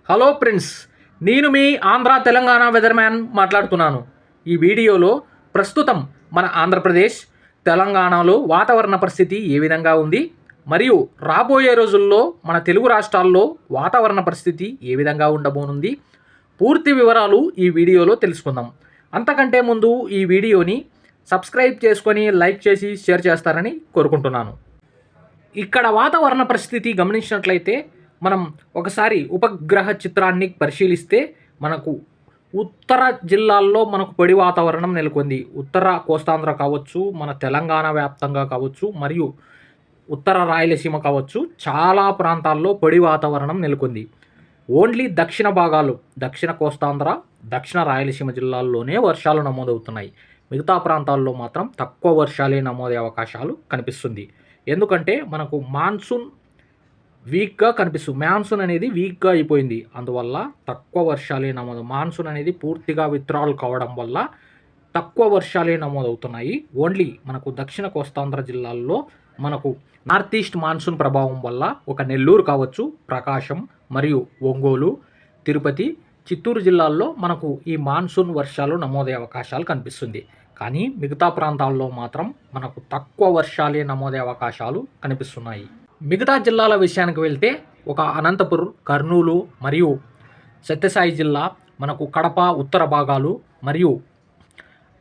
Hello friends, నేను మీ Andhra Telangana weather man మాట్లాడుతున్నాను. ఈ వీడియోలో ప్రస్తుతం మన ఆంధ్రప్రదేశ్, తెలంగాణలో వాతావరణ పరిస్థితి ఏ విధంగా ఉంది, మరియు రాబోయే రోజుల్లో మన తెలుగు రాష్ట్రాల్లో వాతావరణ పరిస్థితి ఏ విధంగా ఉండబోనుంది, పూర్తి వివరాలు ఈ వీడియోలో తెలుసుకుందాం. అంతకంటే ముందు ఈ వీడియోని సబ్స్క్రైబ్ చేసుకొని లైక్ చేసి షేర్ చేస్తారని కోరుకుంటున్నాను. ఇక్కడ వాతావరణ పరిస్థితి గమనించినట్లయితే మనం ఒకసారి ఉపగ్రహ చిత్రాన్ని పరిశీలిస్తే మనకు ఉత్తర జిల్లాల్లో మనకు పొడి వాతావరణం నెలకొంది. ఉత్తర కోస్తాంధ్ర కావచ్చు, మన తెలంగాణ వ్యాప్తంగా కావచ్చు, మరియు ఉత్తర రాయలసీమ కావచ్చు, చాలా ప్రాంతాల్లో పొడి వాతావరణం నెలకొంది. ఓన్లీ దక్షిణ భాగాలు, దక్షిణ కోస్తాంధ్ర, దక్షిణ రాయలసీమ జిల్లాల్లోనే వర్షాలు నమోదవుతున్నాయి. మిగతా ప్రాంతాల్లో మాత్రం తక్కువ వర్షాలే నమోదయ్యే అవకాశాలు కనిపిస్తుంది. ఎందుకంటే మనకు మాన్సూన్ మాన్సూన్ అనేది వీక్గా అయిపోయింది. అందువల్ల తక్కువ వర్షాలే మాన్సూన్ అనేది పూర్తిగా విత్డ్రాల్ కావడం వల్ల తక్కువ వర్షాలే నమోదవుతున్నాయి. ఓన్లీ మనకు దక్షిణ కోస్తాంధ్ర జిల్లాల్లో మనకు నార్త్ ఈస్ట్ మాన్సూన్ ప్రభావం వల్ల ఒక నెల్లూరు కావచ్చు, ప్రకాశం మరియు ఒంగోలు, తిరుపతి, చిత్తూరు జిల్లాల్లో మనకు ఈ మాన్సూన్ వర్షాలు నమోదయ్యే అవకాశాలు కనిపిస్తుంది. కానీ మిగతా ప్రాంతాల్లో మాత్రం మనకు తక్కువ వర్షాలే నమోదయ్యే అవకాశాలు కనిపిస్తున్నాయి. మిగతా జిల్లాల విషయానికి వెళ్తే ఒక అనంతపురం, కర్నూలు మరియు సత్యసాయి జిల్లా, మనకు కడప ఉత్తర భాగాలు మరియు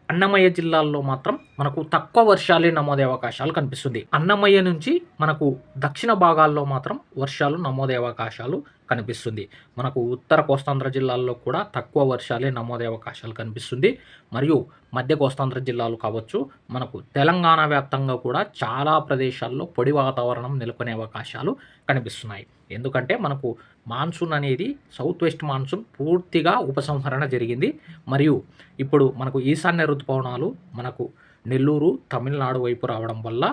అన్నమయ్య జిల్లాల్లో మాత్రం మనకు తక్కువ వర్షాలే నమోదయ్యే అవకాశాలు కనిపిస్తుంది. అన్నమయ్య నుంచి మనకు దక్షిణ భాగాల్లో మాత్రం వర్షాలు నమోదయ్యే అవకాశాలు కనిపిస్తుంది. మనకు ఉత్తర కోస్తాంధ్ర జిల్లాల్లో కూడా తక్కువ వర్షాలే నమోదయ్యే అవకాశాలు కనిపిస్తుంది. మరియు మధ్య కోస్తాంధ్ర జిల్లాలు కావచ్చు, మనకు తెలంగాణ వ్యాప్తంగా కూడా చాలా ప్రదేశాల్లో పొడి వాతావరణం నెలకొనే అవకాశాలు కనిపిస్తున్నాయి. ఎందుకంటే మనకు మాన్సూన్ అనేది సౌత్ వెస్ట్ మాన్సూన్ పూర్తిగా ఉపసంహరణ జరిగింది. మరియు ఇప్పుడు మనకు ఈశాన్య ఋతుపవనాలు మనకు నెల్లూరు, తమిళనాడు వైపు రావడం వల్ల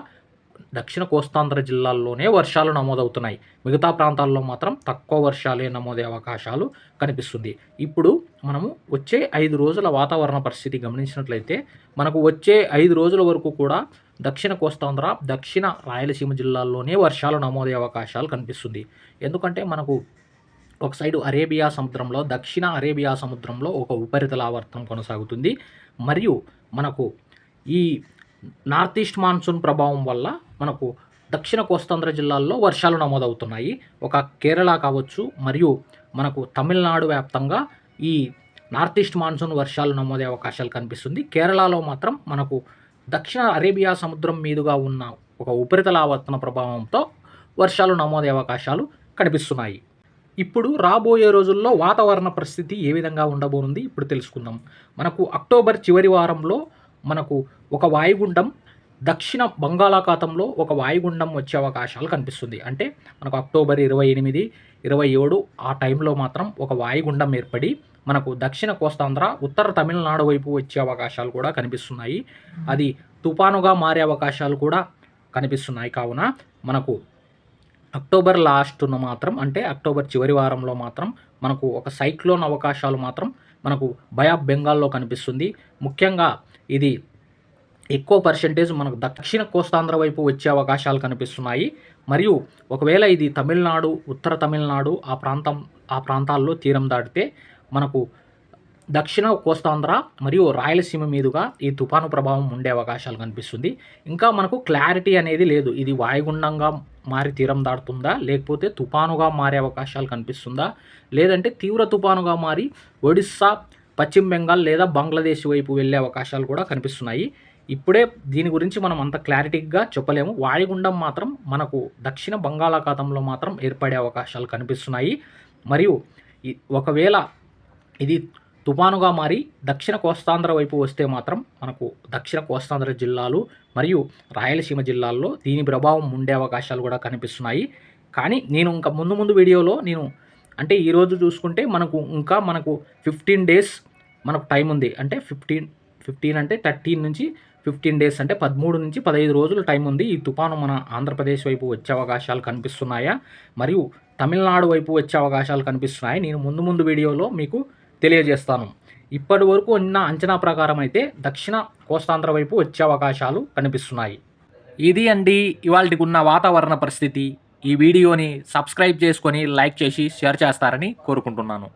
దక్షిణ కోస్తాంధ్ర జిల్లాల్లోనే వర్షాలు నమోదవుతున్నాయి. మిగతా ప్రాంతాల్లో మాత్రం తక్కువ వర్షాలే నమోదయ్యే అవకాశాలు కనిపిస్తుంది. ఇప్పుడు మనము వచ్చే 5 రోజుల వాతావరణ పరిస్థితి గమనించినట్లయితే మనకు వచ్చే 5 రోజుల వరకు కూడా దక్షిణ కోస్తాంధ్ర, దక్షిణ రాయలసీమ జిల్లాల్లోనే వర్షాలు నమోదయ్యే అవకాశాలు కనిపిస్తుంది. ఎందుకంటే మనకు ఒక సైడు అరేబియా సముద్రంలో, దక్షిణ అరేబియా సముద్రంలో ఒక ఉపరితల ఆవర్తనం కొనసాగుతుంది. మరియు మనకు ఈ నార్త్ ఈస్ట్ మాన్సూన్ ప్రభావం వల్ల మనకు దక్షిణ కోస్తాంధ్ర జిల్లాల్లో వర్షాలు నమోదవుతున్నాయి. ఒక కేరళ కావచ్చు మరియు మనకు తమిళనాడు వ్యాప్తంగా ఈ నార్త్ ఈస్ట్ మాన్సూన్ వర్షాలు నమోదయ్యే అవకాశాలు కనిపిస్తుంది. కేరళలో మాత్రం మనకు దక్షిణ అరేబియా సముద్రం మీదుగా ఉన్న ఒక ఉపరితల ఆవర్తన ప్రభావంతో వర్షాలు నమోదయ్యే అవకాశాలు కనిపిస్తున్నాయి. ఇప్పుడు రాబోయే రోజుల్లో వాతావరణ పరిస్థితి ఏ విధంగా ఉండబోనుంది ఇప్పుడు తెలుసుకుందాం. మనకు అక్టోబర్ చివరి వారంలో మనకు ఒక వాయుగుండం దక్షిణ బంగాళాఖాతంలో ఒక వాయుగుండం వచ్చే అవకాశాలు కనిపిస్తుంది. అంటే మనకు అక్టోబర్ 28, 27 ఆ టైంలో మాత్రం ఒక వాయుగుండం ఏర్పడి మనకు దక్షిణ కోస్తాంధ్ర, ఉత్తర తమిళనాడు వైపు వచ్చే అవకాశాలు కూడా కనిపిస్తున్నాయి. అది తుఫానుగా మారే అవకాశాలు కూడా కనిపిస్తున్నాయి. కావున మనకు అక్టోబర్ లాస్ట్ను మాత్రం, అంటే అక్టోబర్ చివరి వారంలో మాత్రం మనకు ఒక సైక్లోన్ అవకాశాలు మాత్రం మనకు బే ఆఫ్ బెంగాల్లో కనిపిస్తుంది. ముఖ్యంగా ఇది ఎక్కువ పర్సెంటేజ్ మనకు దక్షిణ కోస్తాంధ్ర వైపు వచ్చే అవకాశాలు కనిపిస్తున్నాయి. మరియు ఒకవేళ ఇది తమిళనాడు, ఉత్తర తమిళనాడు ఆ ప్రాంతాల్లో తీరం దాటితే మనకు దక్షిణ కోస్తాంధ్ర మరియు రాయలసీమ మీదుగా ఈ తుఫాను ప్రభావం ఉండే అవకాశాలు కనిపిస్తుంది. ఇంకా మనకు క్లారిటీ అనేది లేదు. ఇది వాయుగుండంగా మారి తీరం దాటుతుందా, లేకపోతే తుఫానుగా మారే అవకాశాలు కనిపిస్తుందా, లేదంటే తీవ్ర తుఫానుగా మారి ఒడిస్సా, పశ్చిమ బెంగాల్ లేదా బంగ్లాదేశ్ వైపు వెళ్ళే అవకాశాలు కూడా కనిపిస్తున్నాయి. ఇప్పుడే దీని గురించి మనం అంత క్లారిటీగా చెప్పలేము. వాయుగుండం మాత్రం మనకు దక్షిణ బంగాళాఖాతంలో మాత్రం ఏర్పడే అవకాశాలు కనిపిస్తున్నాయి. మరియు ఒకవేళ ఇది తుఫానుగా మారి దక్షిణ కోస్తాంధ్ర వైపు వస్తే మాత్రం మనకు దక్షిణ కోస్తాంధ్ర జిల్లాలు మరియు రాయలసీమ జిల్లాల్లో దీని ప్రభావం ఉండే అవకాశాలు కూడా కనిపిస్తున్నాయి. కానీ నేను ఇంకా ముందు వీడియోలో అంటే ఈరోజు చూసుకుంటే మనకు 15 డేస్ మనకు టైం ఉంది. అంటే 15 అంటే 13 నుంచి 15 డేస్, అంటే 13 నుంచి 15 రోజులు టైం ఉంది. ఈ తుఫాను మన ఆంధ్రప్రదేశ్ వైపు వచ్చే అవకాశాలు కనిపిస్తున్నాయా, మరియు తమిళనాడు వైపు వచ్చే అవకాశాలు కనిపిస్తున్నాయి. నేను ముందు వీడియోలో మీకు తెలియజేస్తాను. ఇప్పటి వరకు ఉన్న అంచనా ప్రకారం అయితే దక్షిణ కోస్తాంధ్ర వైపు వచ్చే అవకాశాలు కనిపిస్తున్నాయి. ఇది అండి ఇవాల్టికి ఉన్న వాతావరణ పరిస్థితి. ఈ వీడియోని సబ్స్క్రైబ్ చేసుకొని లైక్ చేసి షేర్ చేస్తారని కోరుకుంటున్నాను.